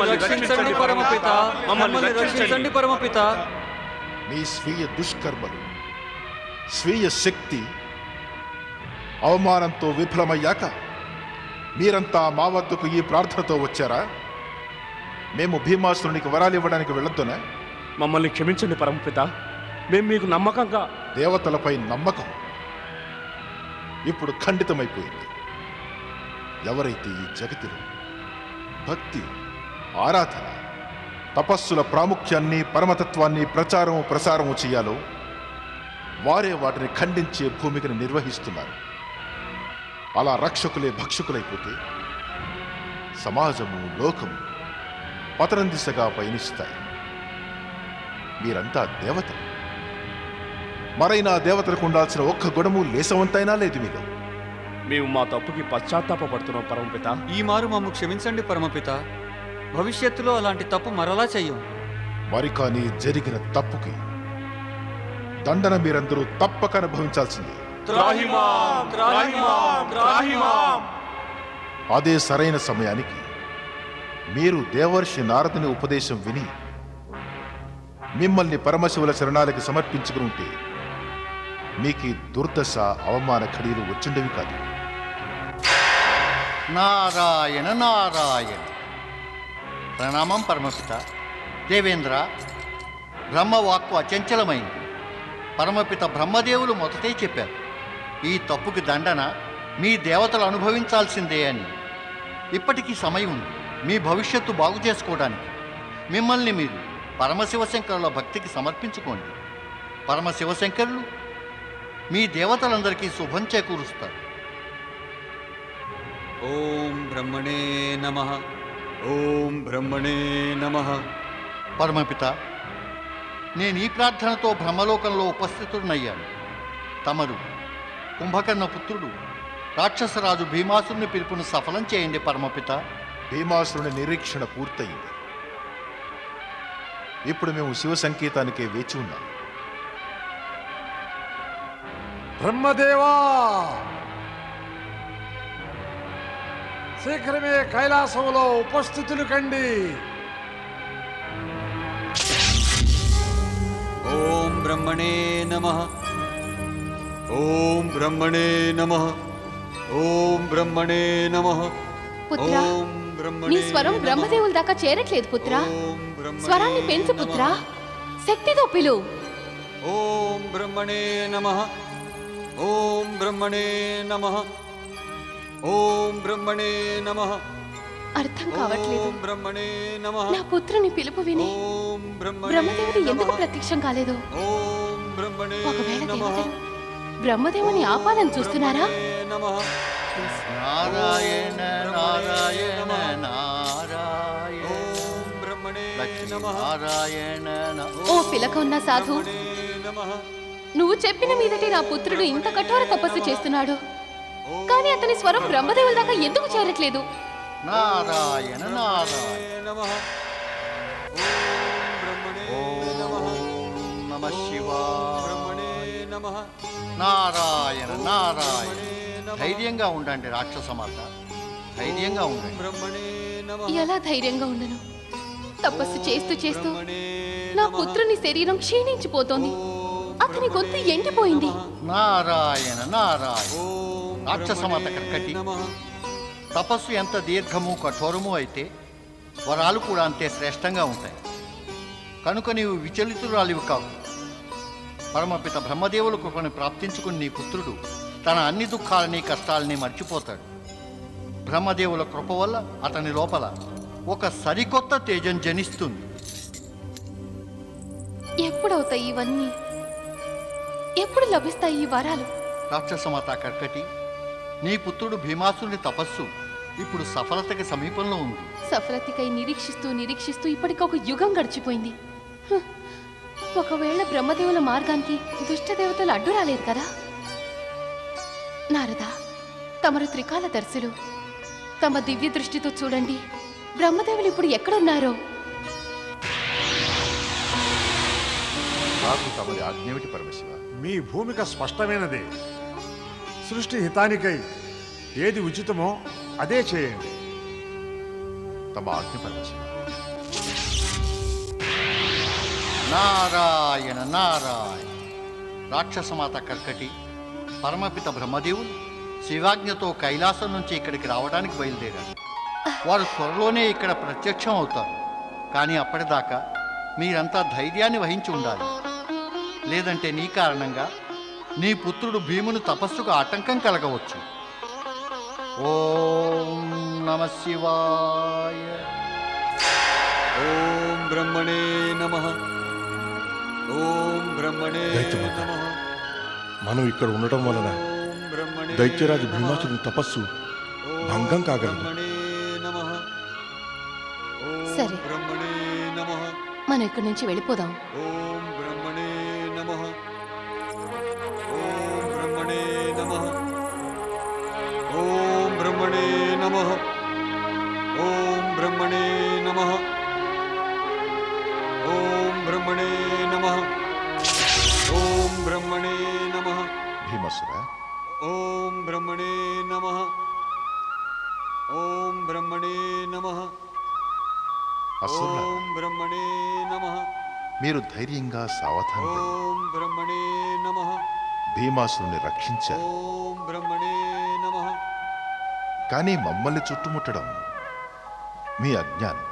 రక్షించండి పరమపిత, మమ్మల్ని రక్షించండి పరమపిత. మీ స్వీయ దుష్కర్మలు, స్వీయ శక్తి అవమానంతో విఫలమయ్యాక మీరంతా మా వద్దకు ఈ ప్రార్థనతో వచ్చారా? మేము భీమాసురునికి వరాలు ఇవ్వడానికి వెళ్ళొద్దునా? మమ్మల్ని క్షమించండి పరమపిత, మేము మీకు నమ్మకంగా. దేవతలపై నమ్మకం ఇప్పుడు ఖండితమైపోయింది. ఎవరైతే ఈ జగతిలో భక్తి, ఆరాధన, తపస్సుల ప్రాముఖ్యాన్ని, పరమతత్వాన్ని ప్రసారము చేయాలో వారే వాటిని ఖండించే భూమికను నిర్వహిస్తున్నారు. అలా రక్షకులే భక్షకులైపోతే సమాజము, లోకము పతనం దిశగా పయనిస్తాయి. మీరంతా దేవతలు. మరైనా దేవతలకు ఉండాల్సిన ఒక్క గుణము లేసవంతైనా లేదు మీకు. మేము మా తప్పుకి పశ్చాత్తాపడుతున్నాం పరమపిత. ఈ మారు మమ్ము క్షమించండి పరమపిత. భవిష్యత్తులో అలాంటి తప్పు మరలా చెయ్యం. మరి కానీ జరిగిన తప్పుకి దండన మీరందరూ తప్పక అనుభవించాల్సిందే. అదే సరైన సమయానికి మీరు దేవర్షి నారదుని ఉపదేశం విని మిమ్మల్ని పరమశివుల శరణాలకి సమర్పించుకుని ఉంటే మీకు దుర్దశ, అవమాన ఖడీలు వచ్చిండేవి కాదు. నారాయణ నారాయణ. ప్రణామం పరమపిత. దేవేంద్ర, బ్రహ్మవాక్కు అచంచలమైంది. పరమపిత బ్రహ్మదేవులు మొదటే చెప్పారు, ఈ తప్పుకి దండన మీ దేవతలు అనుభవించాల్సిందే అని. ఇప్పటికీ సమయం ఉంది మీ భవిష్యత్తు బాగు చేసుకోవడానికి. మిమ్మల్ని మీరు పరమశివశంకరుల భక్తికి సమర్పించుకోండి. పరమశివశంకరులు మీ దేవతలందరికీ శుభం చేకూరుస్తారు. ఓం బ్రహ్మణే నమః. ఓం బ్రహ్మణే నమః. పరమపిత, నేను ఈ ప్రార్థనతో బ్రహ్మలోకంలో ఉపస్థితుడినయ్యాను. తమరు కుంభకర్ణ పుత్రుడు రాక్షసరాజు భీమాసురుని పిలుపును సఫలం చేయండి పరమపిత. భీమాసురుని నిరీక్షణ పూర్తయింది. ఇప్పుడు మేము శివ సంకేతానికే వేచి ఉన్నాం. బ్రహ్మదేవా, శీఘ్రమే కైలాసంలో ఉపస్థితులు కండి. ఓం బ్రహ్మణే నమః. ఓం బ్రహ్మణే నమః. ఓం బ్రహ్మణే నమః. పుత్రా, నీ స్వరం బ్రహ్మదేవుల దాకా చేరట్లేదు పుత్రా. స్వరాన్ని పెంచు పుత్రా, శక్తితో పిలు. ఓం బ్రహ్మణే నమః. ఓం బ్రహ్మణే నమః. ఓం బ్రహ్మణే నమః. అర్థం కావట్లేదు. బ్రహ్మణే నమః. నా పుత్రుని పిలుపు విని బ్రహ్మదేవుడు ఎందుకు ప్రత్యక్షం కాలేదు? ఒకవేళ దేవతలు బ్రహ్మదేవుని ఆపాలని చూస్తున్నారా? నారాయణ నారాయణ నారాయణ నారాయణ. ఓ పిలక ఉన్న సాధు, నువ్వు చెప్పిన మీదటి నా పుత్రుడు ఇంత కఠోర తపస్సు చేస్తున్నాడు, కానీ అతని స్వరం బ్రహ్మదేవుల దాకా ఎందుకు చేరట్లేదు? నారాయణ నారాయణ. ఓం నమః శివాయ. నారాయణ నారాయణ. ధైర్యంగా ఉండండి రాక్షసమాత, ధైర్యంగా ఉండండి. ఎలా ధైర్యంగా ఉండను? తపస్సు చేస్తూ చేస్తూ నా పుత్రుని శరీరం క్షీణించిపోతోంది, అతని గొంతు ఎండిపోయింది. నారాయణ నారాయణ. రాక్షసమాత కర్కటి, తపస్సు ఎంత దీర్ఘము కఠోరము అయితే వరాలు కూడా అంతే శ్రేష్టంగా ఉంటాయి. కనుక నీవు విచలితురాలివి కావు. పరమపిత బ్రహ్మదేవుల కృపను ప్రాప్తించుకుని నీ పుత్రుడు తన అన్ని దుఃఖాలని, కష్టాలని మర్చిపోతాడు. బ్రహ్మదేవుల కృప వల్ల అతని లోపల ఒక సరికొత్త తేజం జనిస్తుంది. ఎప్పుడవుతాయి ఇవన్నీ? ఎప్పుడు లభిస్తాయి ఈ వరాలు? రాక్షసమాత కర్కటి, నీ పుత్రుడు భీమాసురుని తపస్సు ఇప్పుడు సఫలతకి సమీపంలో ఉంది. సఫలతకై నిరీక్షిస్తూ నిరీక్షిస్తూ ఇప్పటికొక యుగం గడిచిపోయింది. ఒకవేళ బ్రహ్మదేవుల మార్గానికి దుష్టదేవతలు అడ్డు రాలేదు కదా? నారదా, తమరు త్రికాలదర్శులు, తమ దివ్య దృష్టితో చూడండి, బ్రహ్మదేవులు ఇప్పుడు ఎక్కడున్నారో. నాకు తమరి ఆజ్ఞేమిటి పరమశివ? మీ భూమిక స్పష్టమైనదే. సృష్టి హితానికై ఏది ఉచితమో అదే చేయండి. తమ ఆజ్ఞ పరమశివ. నారాయణ నారాయణ. రాక్షసమాత కర్కటి, పరమపిత బ్రహ్మదేవులు శివాజ్ఞతో కైలాసం నుంచి ఇక్కడికి రావడానికి బయలుదేరారు. వారు త్వరలోనే ఇక్కడ ప్రత్యక్షం అవుతారు. కానీ అప్పటిదాకా మీరంతా ధైర్యాన్ని వహించి ఉండాలి. లేదంటే నీ కారణంగా నీ పుత్రుడు భీముని తపస్సుకు ఆటంకం కలగవచ్చు. ఓం నమః శివాయ. ఓం బ్రహ్మణే నమః. ఓం బ్రహ్మణే దైత్యమాత, నమః. మనం ఇక్కడ ఉండటం వలన ఓం బ్రహ్మణే దైత్యరాజు నమః. భీమాసుని తపస్సు ఓం భంగం కాగలదు. బ్రహ్మణే నమః. ఓం సరే. బ్రహ్మణే నమః. మనం ఇక్కడి నుంచి వెళ్ళిపోదాం. ఓం బ్రహ్మణే నమః. ఓం బ్రహ్మణే నమః. ఓం బ్రహ్మణే నమః. ఓం బ్రహ్మణే నమః. ఓం బ్రహ్మణే నమః. ఓం బ్రహ్మణే నమః. భీమాసుర, ఓం బ్రహ్మణే నమః. ఓం బ్రహ్మణే నమః. అసురులారా, ఓం బ్రహ్మణే నమః. మీరు ధైర్యంగా సావధానంగా ఓం బ్రహ్మణే నమః. భీమాసురుని రక్షించారు. ఓం బ్రహ్మణే నమః. కానీ మమ్మల్ని చుట్టుముట్టడం మీ అజ్ఞానం.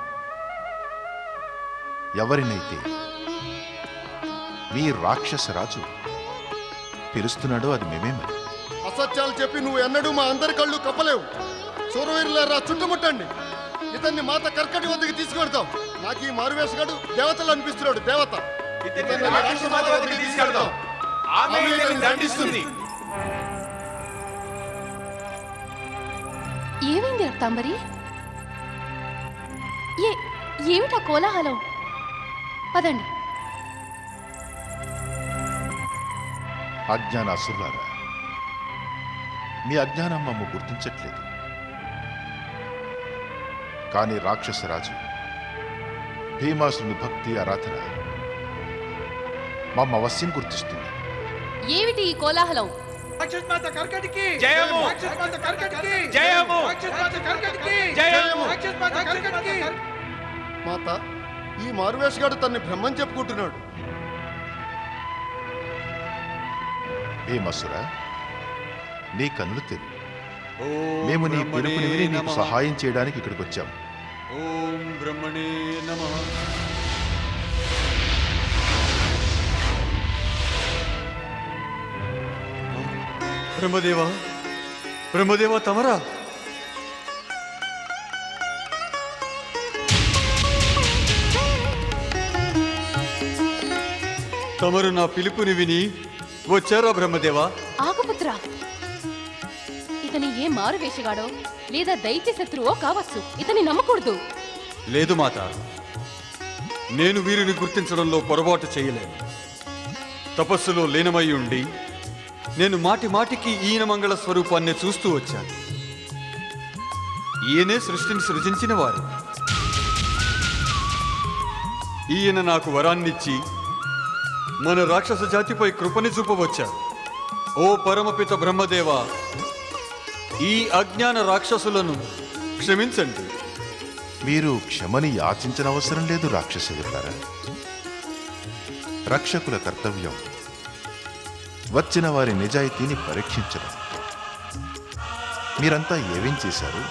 ఎవరినైతే మీ రాక్షస రాజు పిలుస్తున్నాడో అది మేమే మరి. అసత్యాలు చెప్పి నువ్వు ఎన్నడూ మా అందరి కళ్ళు కప్పలేవు. సూరవీరులారా, చుట్టుముట్టండి. ఇతన్ని మాత కర్కటి వద్దకు తీసుకెళ్తాం. నాకు ఈ మారువేషగాడు దేవతలు అనిపిస్తున్నాడు. దేవత ఇతన్ని రాక్షస మాత వద్దకు తీసుకెళ్తాం. ఆమె ఇతన్ని దండిస్తుంది. ఏమైంది రక్తాంబరి? ఏమిటా కోలాహలం? పదండి. అజ్ఞాన అసురులారా, మీ అజ్ఞానం మమ్మ గుర్తించట్లేదు. కానీ రాక్షసరాజు భీమాసుని భక్తి ఆరాధన మమ్మ అవశ్యం గుర్తిస్తుంది. ఏమిటి ఈ కోలాహలం? మాత, ఈ మారువేషగాడు తన్ని బ్రహ్మం చెప్పుకుంటున్నాడు. భీమాసుర, నీ కన్నులు తెరు. ఓం మేము నీ బ్రహ్మణే పిలుపుని విని నీకు నమః. సహాయం చేయడానికి ఇక్కడికి వచ్చాం. ఓం బ్రహ్మణే నమః. బ్రహ్మదేవా, బ్రహ్మదేవా, తమరా? తమరు నా పిలుపుని విని వచ్చారా బ్రహ్మదేవా? ఆకుపుత్ర, ఇతని ఏ మారు వేషగాడో లేదా దైత్య శత్రువో కావచ్చు. ఇతని నమ్మకూడదు. లేదు మాత, నేను వీరిని గుర్తించడంలో పొరపాటు చేయలేను. తపస్సులో లీనమై ఉండి నేను మాటి మాటికి ఈయన మంగళ స్వరూపాన్ని చూస్తూ వచ్చాను. ఈయనే సృష్టిని సృజించిన వారు. ఈయన నాకు వరాన్నిచ్చి మన రాక్షస జాతిపై కృపని చూపవచ్చారు. ఓ పరమపిత బ్రహ్మదేవా, ఈ అజ్ఞాన రాక్షసులను క్షమించండి. మీరు క్షమని యాచించిన అవసరం లేదు రాక్షస వీరులారా. రక్షకుల కర్తవ్యం వచ్చిన వారి నిజాయితీని పరీక్షించడం. మీరంతా ఏమేం చేశారు?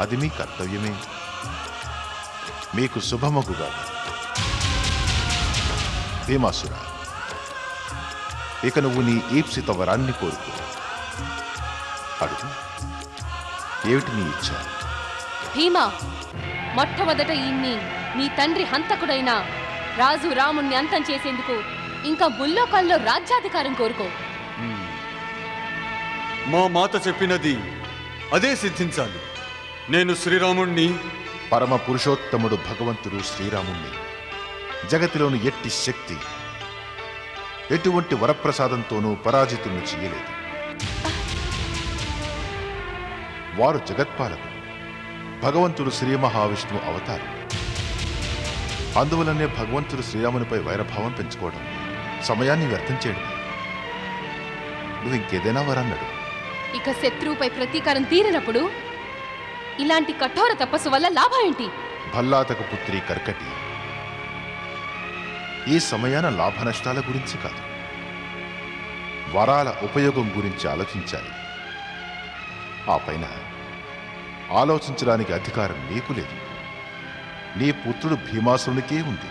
అది మీ కర్తవ్యమే. మీకు శుభమగుగా. భీమాసుర, ఇక నువ్వు నీ ఈప్సిత వరాన్ని కోరుకో. అడుగు. ఏమిటి నీ ఇచ్చ? భీమా, మొట్టమొదట ఈయన్ని నీ తండ్రి హంతకుడైన రాజు రాముణ్ణి అంతం చేసేందుకు ఇంకా ముల్లోకాల్లో రాజ్యాధికారం కోరుకో. మా మాత చెప్పినది అదే సిద్ధించాలి. నేను శ్రీరాముణ్ణి, పరమ పురుషోత్తముడు భగవంతుడు శ్రీరాముణ్ణి జగతిలోని ఎట్టి శక్తి ఎటువంటి వరప్రసాదంతోనూ పరాజితులను చేయలేదు. వారు జగత్పాలకు, భగవంతుడు శ్రీ మహావిష్ణువు అవతారం. అందువలనే భగవంతుడు శ్రీరామునిపై వైరభావం పెంచుకోవడం, సమయాన్ని వ్యర్థం చేయడం. నువ్వు ఇంకేదైనా వరన్నాడు. ఇక శత్రువుపై ప్రతీకారం తీరినప్పుడు ఇలాంటి కఠోర తపస్సు వల్ల లాభం ఏంటి? భల్లాతకు పుత్రి కర్కటి, ఈ సమయాన లాభ నష్టాల గురించి కాదు, వరాల ఉపయోగం గురించి ఆలోచించాలి. ఆ పైన ఆలోచించడానికి అధికారం నీకు లేదు, నీ పుత్రుడు భీమాసురునికే ఉంది.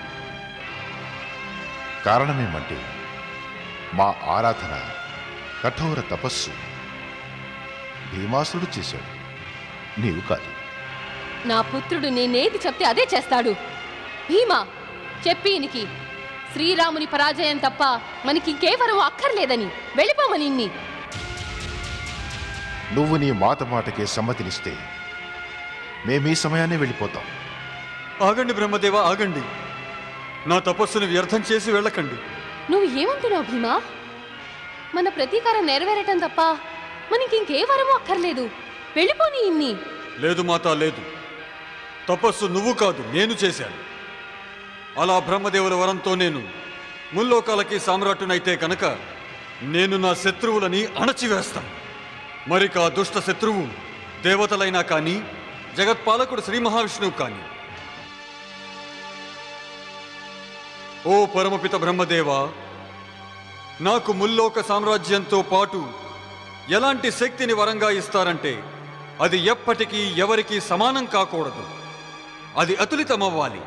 కారణమేమంటే మా ఆరాధన, కఠోర తపస్సు భీమాసురుడు చేశాడు, నీవు కాదు. నా పుత్రుడు నేనేది చెప్తే అదే చేస్తాడు. భీమా, చెప్పి ఇనికి శ్రీరాముని పరాజయం తప్ప మనకి ఇంకే వరం అక్కర్లేదని వెళ్ళిపోమని ఇన్ని. నువ్వు నీ మాటకే సమ్మతినిస్తే మేమీ సమయాన్ని వెళ్ళిపోతాం. ఆగండి బ్రహ్మదేవ, ఆగండి. నా తపస్సును వ్యర్థం చేసి వెళ్ళకండి. నువ్వు ఏమంటున్నావు భీమా? మన ప్రతీకారం నెరవేరటం తప్ప మనకి ఇంకే వరము అక్కర్లేదు, వెళ్ళిపోని ఇన్ని. లేదు మాతా, లేదు. తపస్సు నువ్వు కాదు, నేను చేశాను. అలా బ్రహ్మదేవుల వరంతో నేను ముల్లోకాలకి సామ్రాట్టునైతే కనుక నేను నా శత్రువులని అణచివేస్తాను. మరిక ఆ దుష్ట శత్రువు దేవతలైనా కానీ, జగత్పాలకుడు శ్రీ మహావిష్ణువు కానీ. ఓ పరమపిత బ్రహ్మదేవ, నాకు ముల్లోక సామ్రాజ్యంతో పాటు ఎలాంటి శక్తిని వరంగా ఇస్తారంటే అది ఎప్పటికీ ఎవరికీ సమానం కాకూడదు. అది అతులితమవ్వాలి,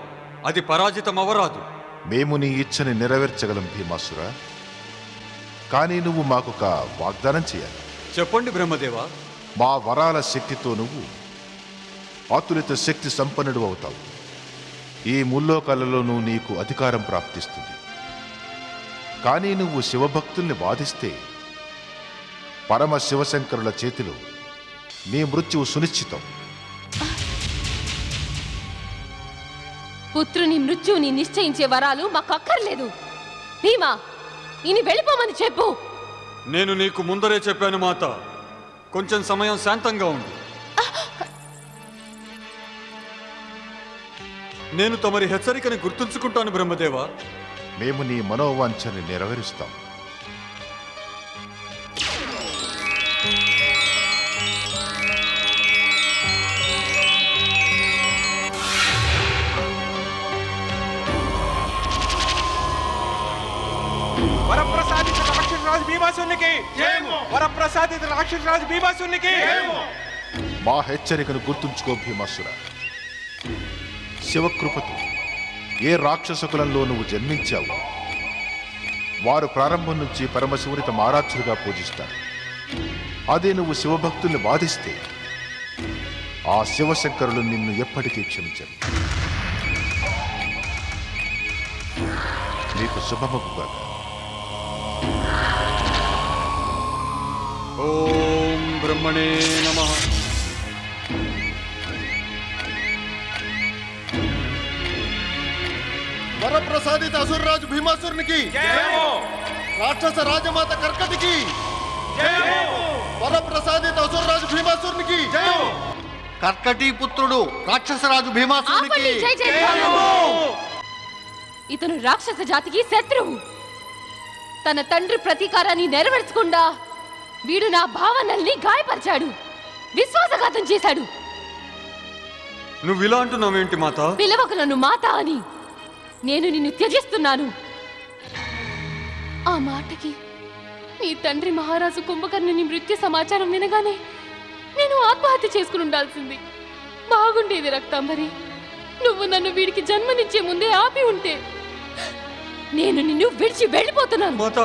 అది పరాజితమవరాదు. మేము నీ ఇచ్చని నెరవేర్చగలం భీమాసుర, కానీ నువ్వు మాకొక వాగ్దానం చేయాలి. చెప్పండి బ్రహ్మదేవ. మా వరాల శక్తితో నువ్వు అతులిత శక్తి సంపన్నుడు అవుతావు. ఈ ముల్లోకాలలోనూ నీకు అధికారం ప్రాప్తిస్తుంది. కానీ నువ్వు శివభక్తుల్ని బాధిస్తే పరమ శివశంకరుల చేతిలో నీ మృత్యువు సునిశ్చితం. పుత్రుని మృత్యువుని నిశ్చయించే వరాలు మాకు అక్కర్లేదు. భీమా, ఇని వెళ్ళిపోమని చెప్పు. నేను నీకు ముందరే చెప్పాను మాత, కొంచెం సమయం శాంతంగా ఉండు. నేను తమరి హెచ్చరికని గుర్తుంచుకుంటాను బ్రహ్మదేవ. మేము నీ మనోవాంఛని నెరవేరుస్తాం. వరప్రసాదిత రాక్షసరాజు భీమాసురునికి జయము. వరప్రసాదిత రాక్షసరాజు భీమాసురునికి జయము. మా హెచ్చరికను గుర్తుంచుకో భీమాసుర. శివకృపతో ఏ రాక్షస కులంలో నువ్వు జన్మించావు వారు ప్రారంభం నుంచి పరమశివుని తమ ఆరాధ్యులుగా పూజిస్తారు. అదే నువ్వు శివభక్తుల్ని బాధిస్తే ఆ శివశంకరులు నిన్ను ఎప్పటికీ క్షమించరు. నీకు శుభమగుగా. ఓం బ్రహ్మణే నమః. వరప్రసాదిత అసురరాజు భీమాసురునికి, రాక్షస రాజమాత కర్కటికి, వరప్రసాదిత అసురరాజు భీమాసురునికి. కర్కటి పుత్రుడు రాక్షసరాజు భీమాసురునికి. ఆపండి, జై జయధ్వానము. ఇతను రాక్షస జాతికి శత్రువు. తన తండ్రి ప్రతీకారాన్ని నెరవేర్చకుండా వీడు నా భావనల్ని గాయపరిచాడు, విశ్వాసఘాతం చేశాడు. నువ్వు ఇలా అంటున్నావేంటి మాత? పిలవకు నన్ను మాత అని. నేను నిన్ను త్యజిస్తున్నాను. ఆ మాటకి నీ తండ్రి మహారాజు కుంభకర్ణుని మృత్యు సమాచారం వినగానే నేను ఆత్మహత్య చేసుకుని ఉండాల్సింది. బాగుండేది రక్తాంబరి, నువ్వు నన్ను వీడికి జన్మనిచ్చే ముందే ఆపి ఉంటే. నేను నిన్ను విడిచి వెళ్ళిపోతున్నాను. మాత,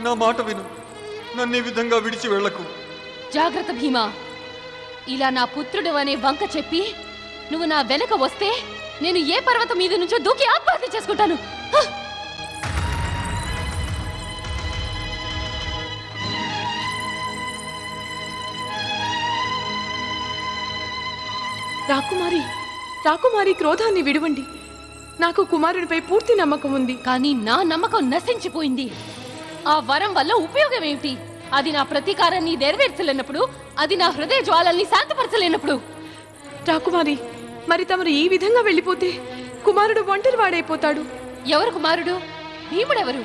నా మాట విను. నన్ను ఈ విధంగా విడిచి వెళ్ళకు. జాగ్రత్త భీమా. ఇలా నా పుత్రుడు అనే వంక చెప్పి నువ్వు నా వెనక వస్తే నేను ఏ పర్వతం మీద నుంచో దూకి ఆత్మహత్య చేసుకుంటాను. రాకుమారి, రాకుమారి, క్రోధాన్ని విడవండి. నాకు కుమారుడిపై పూర్తి నమ్మకం ఉంది. కానీ నా నమ్మకం నశించిపోయింది. ఆ వరం వల్ల ఉపయోగం ఏమిటి? అది నా ప్రతీకారాన్ని నెరవేర్చలేనప్పుడు, అది నా హృదయ జ్వాలల్ని శాంతపరచలేనప్పుడు. రాకుమారి, మరి తమరు ఈ విధంగా వెళ్ళిపోతే కుమారుడు ఒంటరి వాడైపోతాడు. ఎవరు కుమారుడు? భీముడెవరు?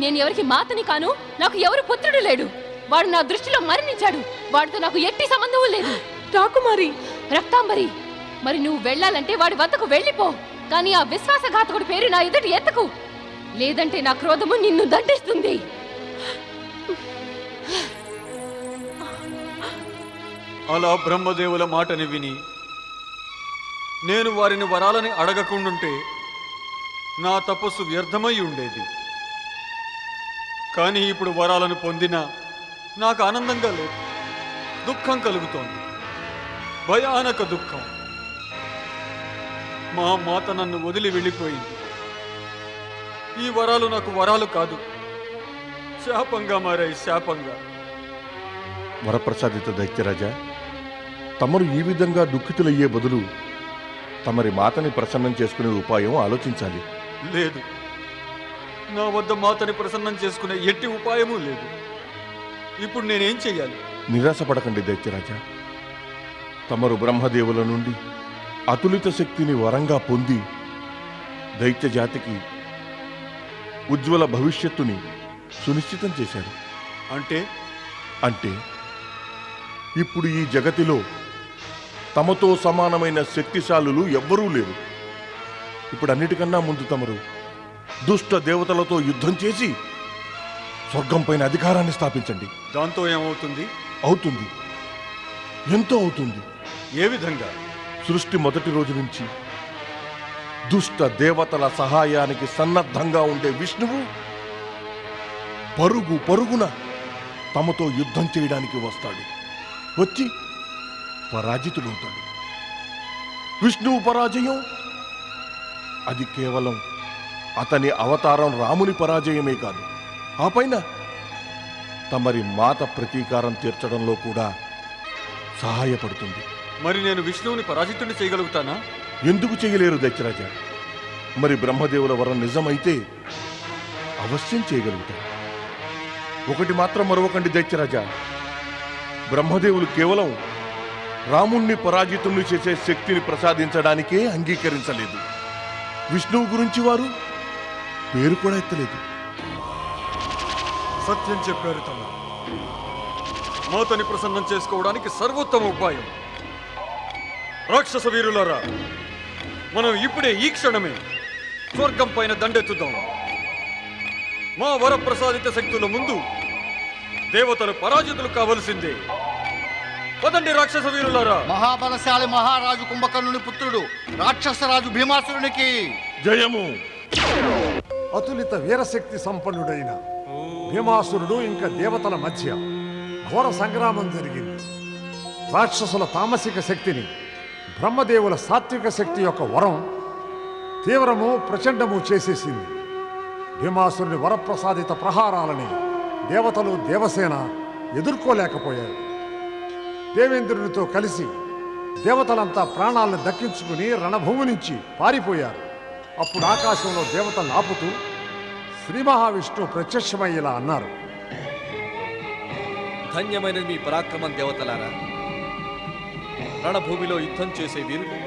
నేను ఎవరికి మాతని కాను, నాకు ఎవరు పుత్రుడు లేడు. వాడు నా దృష్టిలో మరణించాడు. వాడితో నాకు ఎట్టి సంబంధం లేదు. రాకుమారి రక్తాంబరి, మరి నువ్వు వెళ్ళాలంటే వాడి వద్దకు వెళ్ళిపో. కానీ ఆ విశ్వాసఘాతకుడి పేరు నా ఎదుటి ఎత్తకు, లేదంటే నా క్రోధము నిన్ను దండిస్తుంది. అలా బ్రహ్మదేవుల మాటని విని నేను వారిని వరాలని అడగకుండుంటే నా తపస్సు వ్యర్థమై ఉండేది. కానీ ఇప్పుడు వరాలను పొందినా నాకు ఆనందంగా లేదు, దుఃఖం కలుగుతోంది, భయానక దుఃఖం. మా మాత నన్ను వదిలి వెళ్ళిపోయింది. ఈ వరాలు నాకు వరాలు కాదు, శాపంగా మారాయి, శాపంగా. వరప్రసాదిత దైత్యరాజా, తమరు ఈ విధంగా దుఃఖితులయ్యే బదులు తమరి మాతని ప్రసన్నం చేసుకునే ఉపాయం ఆలోచించాలి. లేదు, నా వద్ద మాతని ప్రసన్నం చేసుకునే ఎట్టి ఉపాయమూ లేదు. ఇప్పుడు నేనేం చెయ్యాలి? నిరాశపడకండి దైత్యరాజా. తమరు బ్రహ్మదేవుల నుండి అతులిత శక్తిని వరంగా పొంది దైత్య జాతికి ఉజ్వల భవిష్యత్తుని సునిశ్చితం చేశారు. అంటే ఇప్పుడు ఈ జగతిలో తమతో సమానమైన శక్తిశాలులు ఎవ్వరూ లేరు. ఇప్పుడు అన్నిటికన్నా ముందు తమరు దుష్ట దేవతలతో యుద్ధం చేసి స్వర్గం పైన అధికారాన్ని స్థాపించండి. దాంతో ఏమవుతుంది? అవుతుంది, ఎంతో అవుతుంది. ఏ విధంగా? సృష్టి మొదటి రోజు నుంచి దుష్ట దేవతల సహాయానికి సన్నద్ధంగా ఉండే విష్ణువు పరుగు పరుగున తమతో యుద్ధం చేయడానికి వస్తాడు. వచ్చి పరాజితుడవుతాడు. విష్ణువు పరాజయం అది కేవలం అతని అవతారం రాముని పరాజయమే కాదు, ఆ పైన తమరి మాత ప్రతీకారం తీర్చడంలో కూడా సహాయపడుతుంది. మరి నేను విష్ణువుని పరాజితుడిని చేయగలుగుతానా? ఎందుకు చేయలేరు దైత్యరాజా? మరి బ్రహ్మదేవుల వరం నిజమైతే అవశ్యం చేయగలుగుతారు. ఒకటి మాత్రం మరొకండి దైత్యరాజా, బ్రహ్మదేవులు కేవలం రాముణ్ణి పరాజితుణ్ణి చేసే శక్తిని ప్రసాదించడానికే అంగీకరించలేదు. విష్ణువు గురించి వారు పేరు కూడా ఎత్తలేదు. సత్యం చెప్పారు తమ. మాతని ప్రసన్నం చేసుకోవడానికి సర్వోత్తమ ఉపాయం. రాక్షస వీరులారా, మనం ఇప్పుడే ఈ క్షణమే స్వర్గం పైన దండెత్తుదాం. మా వరప్రసాదిత శక్తుల ముందు దేవతలు పరాజితులు కావలసిందే. పదండి రాక్షస వీరులారా. మహాబలశాలి మహారాజు కుంభకర్ణుని పుత్రుడు రాక్షసరాజు భీమాసురునికి జయము. అతులిత వీరశక్తి సంపన్నుడైన భీమాసురుడు ఇంకా దేవతల మధ్య ఘోర సంగ్రామం జరిగింది. రాక్షసుల తామసిక శక్తిని బ్రహ్మదేవుల సాత్విక శక్తి యొక్క వరం తీవ్రము ప్రచండము చేసేసింది. భీమాసురుని వరప్రసాదిత ప్రహారాలని దేవతలు దేవసేన ఎదుర్కోలేకపోయారు. దేవేంద్రునితో కలిసి దేవతలంతా ప్రాణాలను దక్కించుకుని రణభూమి నుంచి పారిపోయారు. అప్పుడు ఆకాశంలో దేవతలను ఆపుతూ శ్రీ మహావిష్ణువు ప్రత్యక్షమై ఇలా అన్నారు: ధన్యమైనది మీ పరాక్రమం దేవతలారా. రణభూమిలో యుద్ధం చేసే వీరులు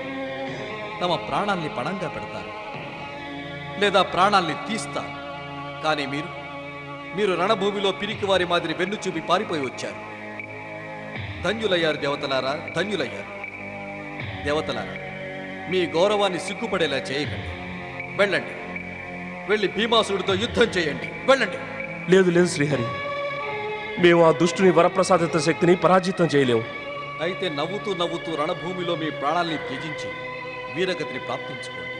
తమ ప్రాణాల్ని పణంగా పెడతారు, లేదా ప్రాణాల్ని తీస్తారు. కానీ మీరు రణభూమిలో పిరికి వారి మాదిరి వెన్ను చూపి పారిపోయి వచ్చారు. ధన్యులయ్యారు దేవతలారా, ధన్యులయ్యారు. దేవతలారా, మీ గౌరవాన్ని సిగ్గుపడేలా చేయకండి. వెళ్ళండి, వెళ్ళి భీమాసురుడితో యుద్ధం చేయండి. వెళ్ళండి. లేదు లేదు శ్రీహరి, మేము ఆ దుష్టుని వరప్రసాదిత శక్తిని పరాజితం చేయలేము. అయితే నవ్వుతూ నవ్వుతూ రణభూమిలో మీ ప్రాణాల్ని త్యజించి వీరగతిని ప్రాప్తించుకోండి.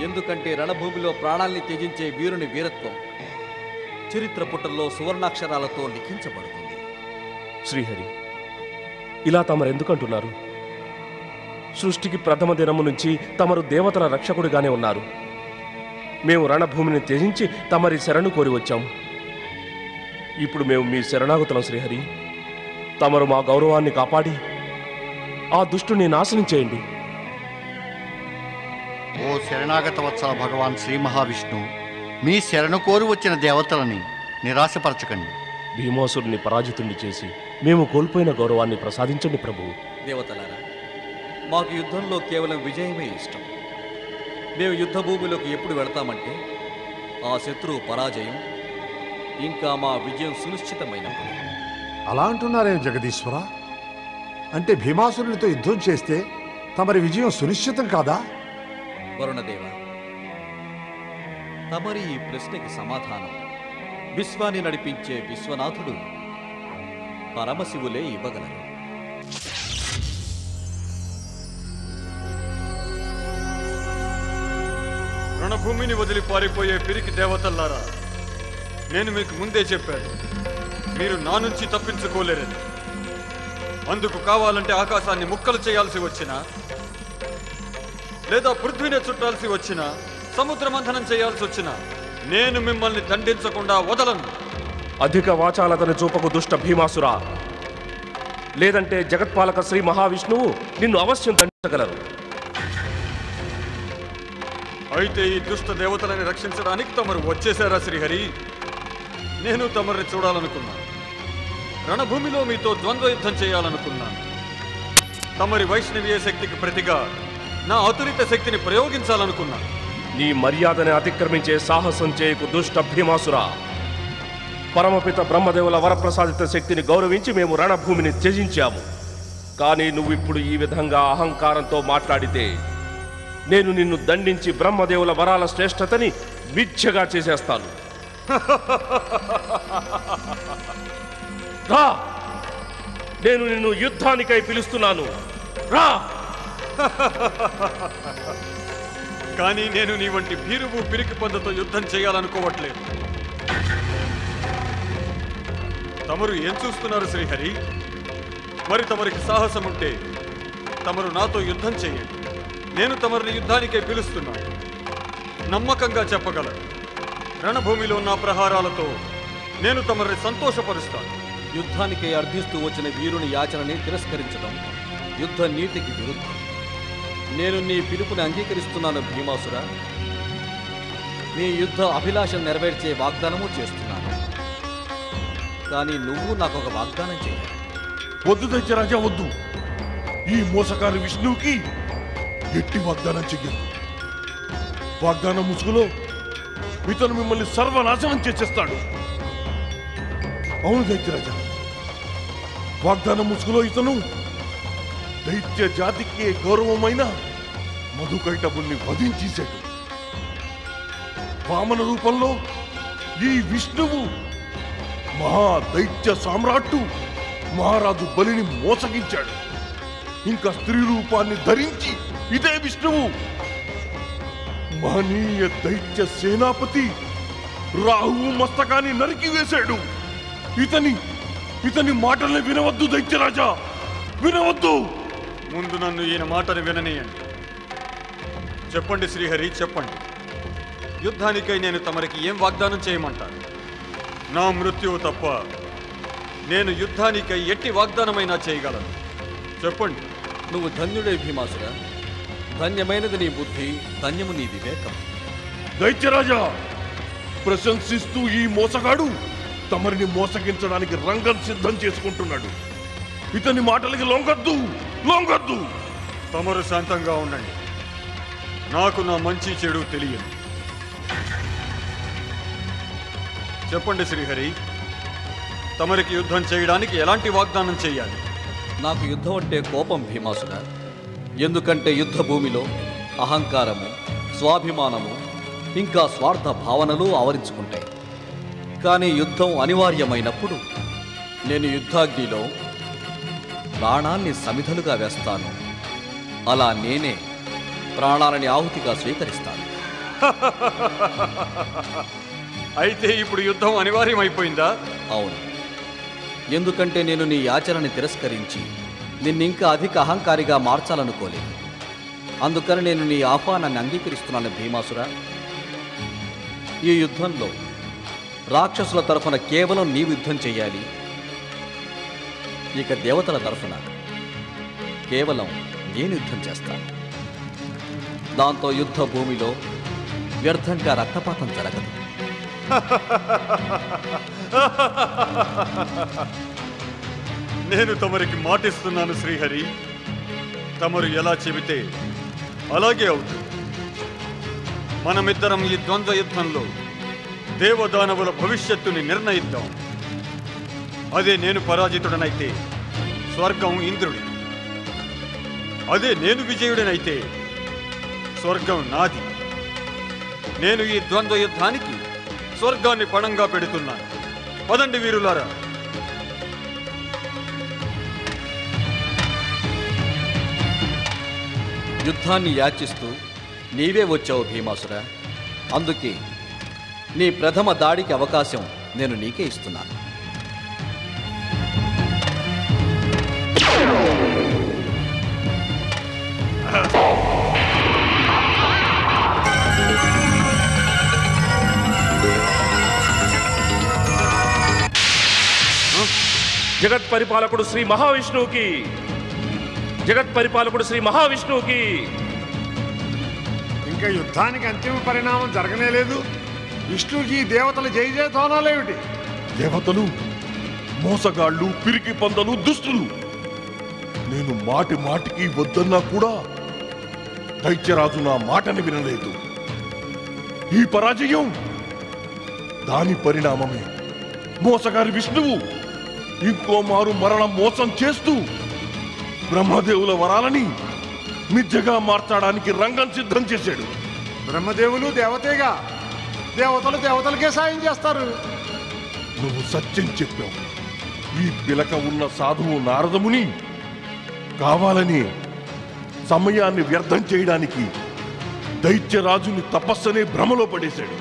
ఎందుకంటే రణభూమిలో ప్రాణాల్ని త్యజించే వీరుని వీరత్వం చరిత్ర పుటల్లో సువర్ణాక్షరాలతో లిఖించబడుతుంది. శ్రీహరి, ఇలా తమరెందుకంటున్నారు? సృష్టికి ప్రథమ దినము నుంచి తమరు దేవతల రక్షకుడిగానే ఉన్నారు. మేము రణభూమిని త్యజించి తమరి శరణు కోరి వచ్చాము. ఇప్పుడు మేము మీ శరణాగతులం శ్రీహరి. తమరు మా గౌరవాన్ని కాపాడి ఆ దుష్టుని నాశనం చేయండి. ఓ శరణాగత వత్సల భగవాన్ శ్రీ మహావిష్ణు, మీ శరణు కోరి వచ్చిన దేవతలని నిరాశపరచకండి. భీమాసురుని పరాజితుణ్ణి చేసి మేము కోల్పోయిన గౌరవాన్ని ప్రసాదించండి ప్రభువు. దేవతలారా, మాకు యుద్ధంలో కేవలం విజయమే ఇష్టం. మేము యుద్ధ భూమిలోకి ఎప్పుడు వెళతామంటే ఆ శత్రువు పరాజయం ఇంకా మా విజయం సునిశ్చితమైనప్పుడు. అలా అంటున్నారేం జగదీశ్వర? అంటే భీమాసురునితో యుద్ధం చేస్తే తమరి విజయం సునిశ్చితం కాదా? వరుణదేవ, తమరి ఈ ప్రశ్నకి సమాధానం విశ్వాన్ని నడిపించే విశ్వనాథుడు పరమశివులే ఇవ్వగలరు. రణభూమిని వదిలి పారిపోయే పిరికి దేవతల్లారా, నేను మీకు ముందే చెప్పాను, మీరు నా నుంచి తప్పించుకోలేరని. అందుకు కావాలంటే ఆకాశాన్ని ముక్కలు చేయాల్సి వచ్చినా, లేదా పృథ్వీని చుట్టాల్సి వచ్చినా, సముద్ర మంథనం చేయాల్సి వచ్చినా నేను మిమ్మల్ని దండించకుండా వదలను. అధిక వాచాలతను చూపకు దుష్ట భీమాసురా, లేదంటే జగత్పాలక శ్రీ మహావిష్ణువు నిన్ను అవశ్యం దండించగలరు. అయితే ఈ దుష్ట దేవతలని రక్షించడానికి తమరు వచ్చేశారా శ్రీహరి? నేను తమరిని చూడాలనుకున్నాను. రణభూమిలో మీతో ద్వంద్వ యుద్ధం చేయాలనుకున్నాను. తమరి వైష్ణవీయ శక్తికి ప్రతిగా నా అతులిత శక్తిని ప్రయోగించాలనుకున్నాను. నీ మర్యాదని అతిక్రమించే సాహసం చేయకు దుష్ట భీమాసురా. పరమపిత బ్రహ్మదేవుల వరప్రసాదిత శక్తిని గౌరవించి మేము రణభూమిని త్యజించాము. కానీ నువ్విప్పుడు ఈ విధంగా అహంకారంతో మాట్లాడితే నేను నిన్ను దండించి బ్రహ్మదేవుల వరాల శ్రేష్టతని మిథ్యగా చేసేస్తాను. రా, నేను నిన్ను యుద్ధానికై పిలుస్తున్నాను. రా. కానీ నేను నీ వంటి భీరువు పిరికి పొందతో యుద్ధం చేయాలనుకోవట్లేదు. తమరు ఏం చూస్తున్నారు శ్రీహరి? మరి తమరికి సాహసం ఉంటే తమరు నాతో యుద్ధం చేయండి. నేను తమరిని యుద్ధానికే పిలుస్తున్నాను. నమ్మకంగా చెప్పగలరు, రణభూమిలో నా ప్రహారాలతో నేను తమరిని సంతోషపరుస్తాను. యుద్ధానికై అర్థిస్తూ వచ్చిన వీరుని యాచనని తిరస్కరించడం యుద్ధ నీతికి విరుద్ధం. నేను నీ పిలుపుని అంగీకరిస్తున్నాను భీమాసుర. నీ యుద్ధ అభిలాషను నెరవేర్చే వాగ్దానము చేస్తున్నాను. కానీ నువ్వు నాకు ఒక వాగ్దానం చేయాలి. వద్దు దైత్యరాజా, వద్దు. ఈ మోసకారి విష్ణువుకి ఎట్టి వాగ్దానం చెయ్యదు. వాగ్దానం ముసుగులో ఇతను మిమ్మల్ని సర్వనాశనం చేసేస్తాడు. అవును దైత్యరాజా, వాగ్దానం ముసుగులో ఇతను దైత్య జాతికి గౌరవమైన మధుకైటబుల్ని వధించేశాడు. వామన రూపంలో ఈ విష్ణువు మహా దైత్య సామ్రాట్టు మహారాజు బలిని మోసగించాడు. ఇంకా స్త్రీ రూపాన్ని ధరించి ఇదే విష్ణువు మహనీయ దైత్య సేనాపతి రాహువు మస్తకాన్ని నరికివేశాడు. ఇతని మాటల్ని వినవద్దు దైత్యరాజా, వినవద్దు. ముందు నన్ను ఈయన మాటను విననీయండి. చెప్పండి శ్రీహరి, చెప్పండి. యుద్ధానికై నేను తమరికి ఏం వాగ్దానం చేయమంటారు? నా మృత్యువు తప్ప నేను యుద్ధానికై ఎట్టి వాగ్దానమైనా చేయగలను. చెప్పండి. నువ్వు ధన్యుడే భీమాసుర. ధన్యమైనది నీ బుద్ధి, ధన్యము నీ వివేకం. దైత్యరాజా, ప్రశంసిస్తూ ఈ మోసగాడు తమరిని మోసగించడానికి రంగం సిద్ధం చేసుకుంటున్నాడు. ఇతని మాటలకి లొంగద్దు, లొంగద్దు. తమరు శాంతంగా ఉండండి. నాకు నా మంచి చెడు తెలియదు. చెప్పండి శ్రీహరి, తమరికి యుద్ధం చేయడానికి ఎలాంటి వాగ్దానం చేయాలి? నాకు యుద్ధం అంటే కోపం భీమాసుర. ఎందుకంటే యుద్ధ భూమిలో అహంకారము, స్వాభిమానము, ఇంకా స్వార్థ భావనలు ఆవరించుకుంటాయి. కానీ యుద్ధం అనివార్యమైనప్పుడు నేను యుద్ధాగ్నిలో ప్రాణాల్ని సమిధలుగా వేస్తాను. అలా నేనే ప్రాణాలని ఆహుతిగా స్వీకరిస్తాను. అయితే ఇప్పుడు యుద్ధం అనివార్యమైపోయిందా? అవును. ఎందుకంటే నేను నీ ఆచరణని తిరస్కరించి నిన్నింకా అధిక అహంకారిగా మార్చాలనుకోలేదు. అందుకని నేను నీ ఆహ్వానాన్ని అంగీకరిస్తున్నాను భీమాసుర. ఈ యుద్ధంలో రాక్షసుల తరఫున కేవలం నీవు యుద్ధం చెయ్యాలి. ఇక దేవతల తరఫున కేవలం నేను యుద్ధం చేస్తాను. దాంతో యుద్ధ భూమిలో వ్యర్థంగా రక్తపాతం జరగదు. నేను తమరికి మాటిస్తున్నాను శ్రీహరి, తమరు ఎలా చెబితే అలాగే అవుతుంది. మనమిద్దరం ఈ ద్వంద్వ యుద్ధంలో దేవదానవుల భవిష్యత్తుని నిర్ణయిద్దాం. అదే నేను పరాజితుడనైతే స్వర్గం ఇంద్రుడి, అదే నేను విజయుడనైతే స్వర్గం నాది. నేను ఈ ద్వంద్వ యుద్ధానికి స్వర్గాన్ని పణంగా పెడుతున్నాను. పదండి వీరులారా. యుద్ధాన్ని యాచిస్తూ నీవే వచ్చావు భీమాసుర. అందుకే నీ ప్రథమ దాడికి అవకాశం నేను నీకే ఇస్తున్నాను. జగత్ పరిపాలకుడు శ్రీ మహావిష్ణువుకి, జగత్ పరిపాలకుడు శ్రీ మహావిష్ణువుకి. ఇంకా యుద్ధానికి అంతిమ పరిణామం జరగనేలేదు. విష్ణువుకి దేవతల జయ జయధ్వానాలేమిటి? దేవతలు మోసగాళ్ళు, పిరికి పందలు, దుష్టులు. నేను మాటి మాటికి వద్దన్నా కూడా దైత్యరాజు నా మాటని వినలేదు. ఈ పరాజయం దాని పరిణామమే. మోసగారి విష్ణువు ఇంకో మారు మరణం మోసం చేస్తూ బ్రహ్మదేవుల వరాలని మిథ్యగా మార్చడానికి రంగం సిద్ధం చేశాడు. బ్రహ్మదేవులు దేవతేగా, దేవతలు దేవతలకే సాయం చేస్తారు. నువ్వు సత్యం చెప్పావు. ఈ పిలక ఉన్న సాధువు నారదముని కావాలని సమయాన్ని వ్యర్థం చేయడానికి దైత్యరాజుని తపస్సనే భ్రమలో పడేశాడు.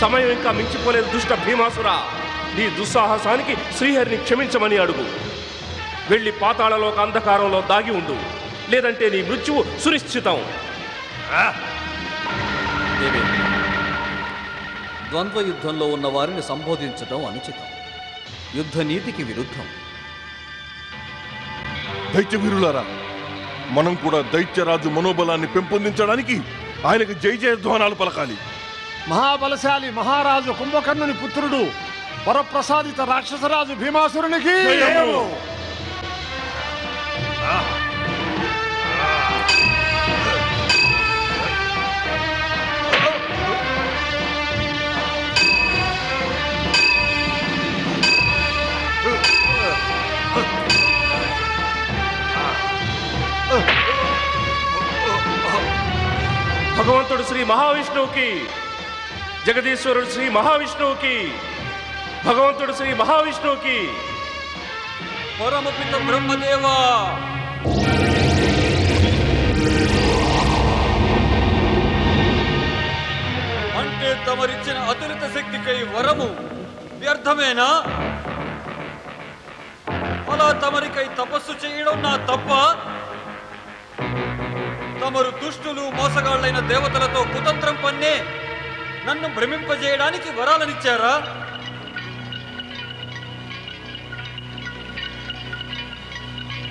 సమయం ఇంకా మించిపోలేదు దుష్ట భీమాసుర. నీ దుస్సాహసానికి శ్రీహరిని క్షమించమని అడుగు. వెళ్ళి పాతాళలోక అంధకారంలో దాగి ఉండు, లేదంటే నీ మృత్యువు సునిశ్చితం. దేవేంద్ర, ద్వంద్వ యుద్ధంలో ఉన్న వారిని సంబోధించడం అనుచితం, యుద్ధ నీతికి విరుద్ధం. దైత్య వీరులారా, మనం కూడా దైత్యరాజు మనోబలాన్ని పెంపొందించడానికి ఆయనకు జయ జయధ్వానాలు పలకాలి. మహాబలశాలి మహారాజు కుంభకర్ణుని పుత్రుడు వరప్రసాదిత రాక్షసరాజు భీమాసురునికి జయము. భగవంతుడు శ్రీ మహావిష్ణువుకి, జగదీశ్వరుడు శ్రీ మహావిష్ణువుకి, భగవంతుడు శ్రీ మహావిష్ణువుకి. పరమపిత బ్రహ్మదేవా, అంటే తమరిచ్చిన అతులిత శక్తికై వరము వ్యర్థమేనా? అలా తమరికై తపస్సు చేయడం నా తప్ప? తమరు దుష్టులు మోసగాళ్లైన దేవతలతో కుతంత్రం పన్నే నన్ను భ్రమింపజేయడానికి వరాలనిచ్చారా?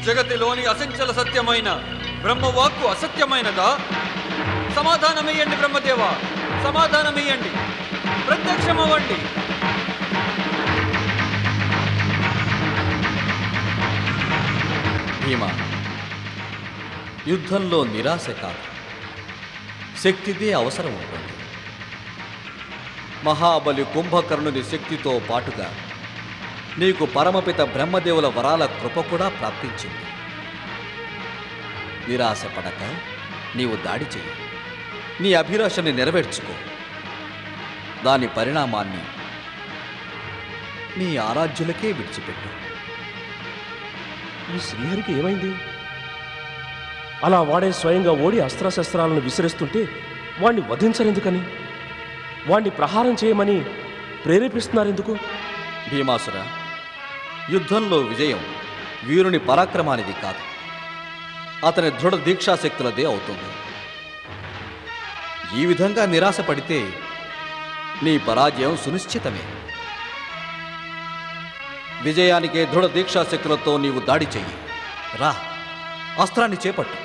జగతిలోని అసంచల సత్యమైన బ్రహ్మవాక్కు అసత్యమైనదా? సమాధానమియ్యండి బ్రహ్మదేవా, సమాధానమియ్యండి, ప్రత్యక్షమవ్వండి. భీమా, యుద్ధంలో నిరాశ కాదు, శక్తిదే అవసరం ఉంటుంది. మహాబలి కుంభకర్ణుని శక్తితో పాటుగా నీకు పరమపిత బ్రహ్మదేవుల వరాల కృప కూడా ప్రాప్తించింది. నిరాశపడక నీవు దాడి చెయ్యి, నీ అభిలాషని నెరవేర్చుకో. దాని పరిణామాన్ని నీ ఆరాధ్యులకే విడిచిపెట్టు. ఈ శ్రీహరికి ఏమైంది? అలా వాడే స్వయంగా ఓడి అస్త్రశస్త్రాలను విసిరిస్తుంటే వాణ్ణి వధించరెందుకని, వాణ్ణి ప్రహారం చేయమని ప్రేరేపిస్తున్నారెందుకు? భీమాసుర, యుద్ధంలో విజయం వీరుని పరాక్రమానిది కాదు, అతని దృఢ దీక్షాశక్తులదే అవుతుంది. ఈ విధంగా నిరాశపడితే నీ పరాజయం సునిశ్చితమే. విజయానికే దృఢ దీక్షాశక్తులతో నీవు దాడి చెయ్యి. రా, అస్త్రాన్ని చేపట్టు.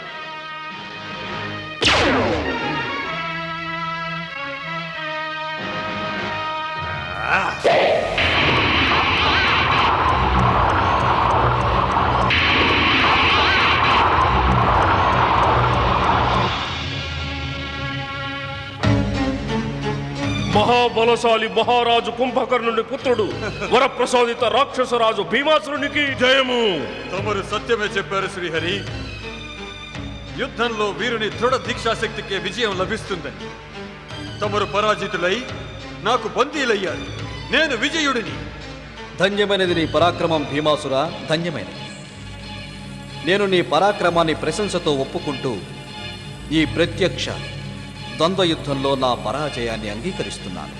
మహాబలశాలి మహారాజు కుంభకర్ణుని పుత్రుడు వరప్రసాదిత రాక్షసరాజు భీమాసురునికి జయము. తమరు సత్యమే చెప్పారు శ్రీహరి. యుద్ధంలో వీరుని దృఢ దీక్షాశక్తికే విజయం లభిస్తుందని తమరు పరాజితులై నాకు బందీలయ్యారు. నేను విజయుడిని. ధన్యమైనది నీ పరాక్రమం భీమాసుర, ధన్యమైనది. నేను నీ పరాక్రమాన్ని ప్రశంసతో ఒప్పుకుంటూ ఈ ప్రత్యక్ష ద్వంద్వ యుద్ధంలో నా పరాజయాన్ని అంగీకరిస్తున్నాను.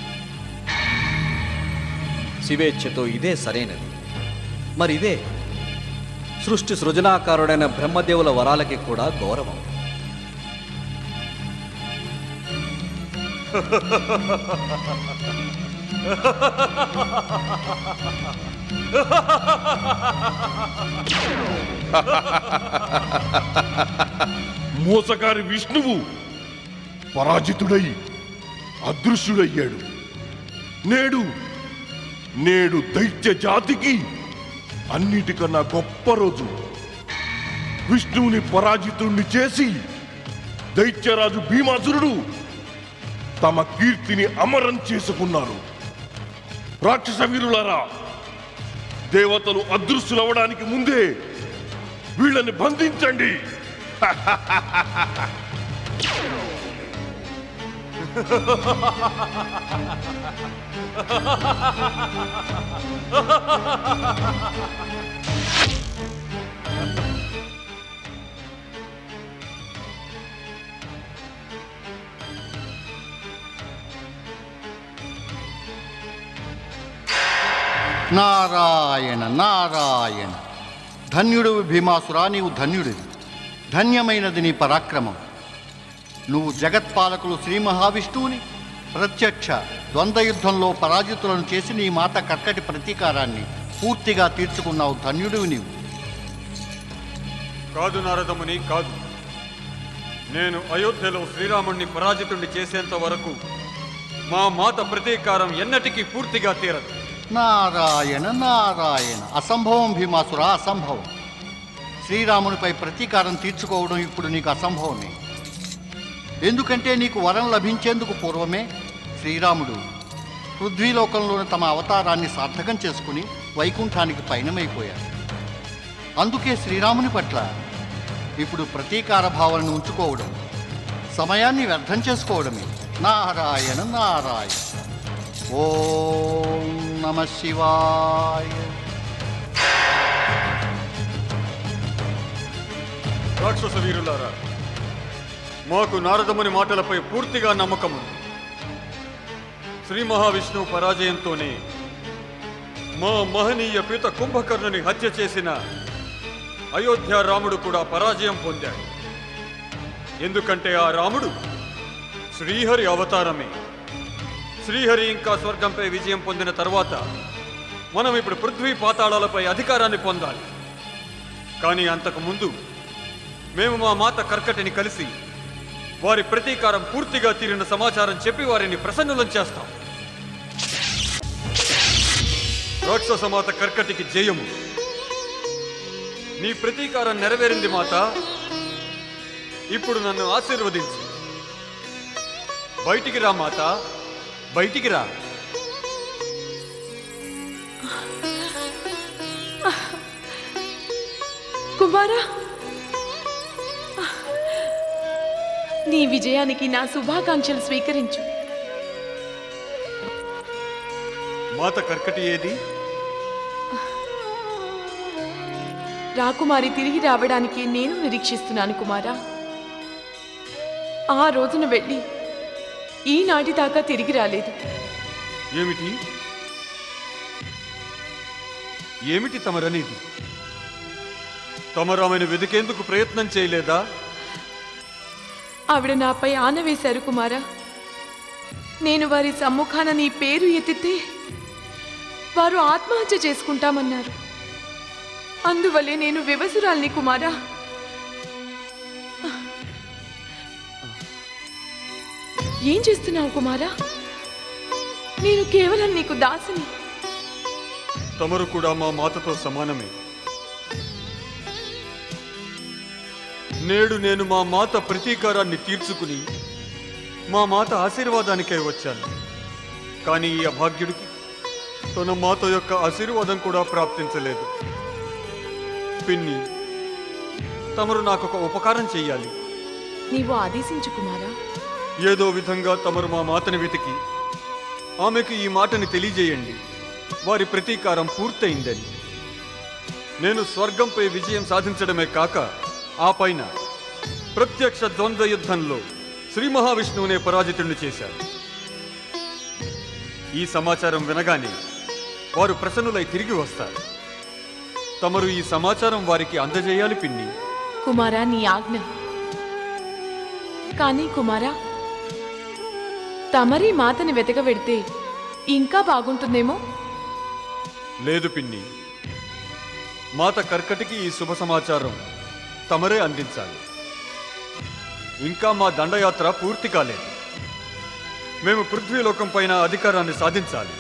శివేచ్ఛతో ఇదే సరైనది. మరి ఇదే సృష్టి సృజనాకారుడైన బ్రహ్మదేవుల వరాలకి కూడా గౌరవం. మోసగారి విష్ణువు పరాజితుడై అదృశ్యుడయ్యాడు. నేడు నేడు దైత్య జాతికి అన్నిటికన్నా గొప్ప రోజు. విష్ణువుని పరాజితుణ్ణి చేసి దైత్యరాజు భీమాసురుడు తమ కీర్తిని అమరం చేసుకున్నారు. రాక్షస వీరులారా, దేవతలు అదృశ్యులవడానికి ముందే వీళ్ళని బంధించండి. నారాయణ నారాయణ. ధన్యుడివి భీమాసురా, నీవు ధన్యుడివి. ధన్యమైనది నీ పరాక్రమం. నువ్వు జగత్పాలకులు శ్రీ మహావిష్ణువుని ప్రత్యక్ష ద్వంద్వ యుద్ధంలో పరాజితులను చేసి నీ మాత కర్కటి ప్రతీకారాన్ని పూర్తిగా తీర్చుకున్నావు. ధన్యుడివి నీవు. కాదు నారదముని, కాదు. నేను అయోధ్యలో శ్రీరాముణ్ణి పరాజితుణ్ణి చేసేంత వరకు మా మాత ప్రతీకారం ఎన్నటికీ పూర్తిగా తీరదు. నారాయణ నారాయణ. అసంభవం భీమాసురా, అసంభవం. శ్రీరామునిపై ప్రతీకారం తీర్చుకోవడం ఇప్పుడు నీకు అసంభవమే. ఎందుకంటే నీకు వరం లభించేందుకు పూర్వమే శ్రీరాముడు పృథ్వీలోకంలోని తమ అవతారాన్ని సార్థకం చేసుకుని వైకుంఠానికి పయనమైపోయారు. అందుకే శ్రీరాముని పట్ల ఇప్పుడు ప్రతీకార భావనను ఉంచుకోవడం సమయాన్ని వ్యర్థం చేసుకోవడమే. నారాయణ నారాయణ. ఓం నమ శివాయ. రాక్షస వీరులారా, మాకు నారదముని మాటలపై పూర్తిగా నమ్మకము. శ్రీ మహావిష్ణువు పరాజయంతోనే మా మహనీయ పిత కుంభకర్ణుని హత్య చేసిన అయోధ్య రాముడు కూడా పరాజయం పొందాడు. ఎందుకంటే ఆ రాముడు శ్రీహరి అవతారమే. శ్రీహరి ఇంకా స్వర్గంపై విజయం పొందిన తర్వాత మనం ఇప్పుడు పృథ్వీ పాతాళాలపై అధికారాన్ని పొందాలి. కానీ అంతకు ముందు మేము మా మాత కర్కటిని కలిసి వారి ప్రతీకారం పూర్తిగా తీరిన సమాచారం చెప్పి వారిని ప్రసన్నులం చేస్తాం. రాక్షస మాత కర్కటికి జయము. నీ ప్రతీకారం నెరవేరింది మాత. ఇప్పుడు నన్ను ఆశీర్వదించు. బయటికి రా మాత, బయటికి రా. కుమారా, నీ విజయానికి నా శుభాకాంక్షలు స్వీకరించు. మాత కర్కటి ఏది? రాకుమారి తిరిగి రావడానికి నేను నిరీక్షిస్తున్నాను కుమారా. ఆ రోజున వెళ్ళి ఈనాటి దాకా తిరిగి రాలేదు. ఏమిటి ఏమిటి తమరనేది? తమరు ఆమెను వెతికేందుకు ప్రయత్నం చేయలేదా? ఆవిడ నాపై ఆన వేశారు కుమారా. నేను వారి సమ్ముఖాన నీ పేరు ఎత్తితే వారు ఆత్మహత్య చేసుకుంటామన్నారు. అందువల్లే నేను వివసురాల్ని కుమారా. ఏం చేస్తున్నావు కుమారా? నేను కేవలం నీకు దాసిని. తమరు కూడా మా మాతతో సమానమే. నేడు నేను మా మాత ప్రతీకారాన్ని తీర్చుకుని మా మాత ఆశీర్వాదానికై వచ్చాను. కానీ ఈ అభాగ్యుడికి తన మాత యొక్క ఆశీర్వాదం కూడా ప్రాప్తించలేదు. పిన్ని, తమరు నాకొక ఉపకారం చెయ్యాలి. నీవు ఆదేశించు కుమారా. ఏదో విధంగా తమరు మా మాతని వెతికి ఆమెకు ఈ మాటని తెలియజేయండి, వారి ప్రతీకారం పూర్తయిందని. నేను స్వర్గంపై విజయం సాధించడమే కాక ఆ పైన ప్రత్యక్ష ద్వంద్వ యుద్ధంలో శ్రీ మహావిష్ణువునే పరాజితుడిని చేశారు. ఈ సమాచారం వినగానే వారు ప్రసన్నులై తిరిగి వస్తారు. తమరు ఈ సమాచారం వారికి అందజేయాలి పిన్ని. కుమారా, నీ ఆజ్ఞ. కానీ కుమారా, తమరి మాతని వెతకబెడితే ఇంకా బాగుంటుందేమో. లేదు పిన్ని, మాత కర్కటికి ఈ శుభ సమాచారం తమరే అందించాలి. ఇంకా మా దండయాత్ర పూర్తి కాలేదు. మేము పృథ్వీలోకం పైన అధికారాన్ని సాధించాలి.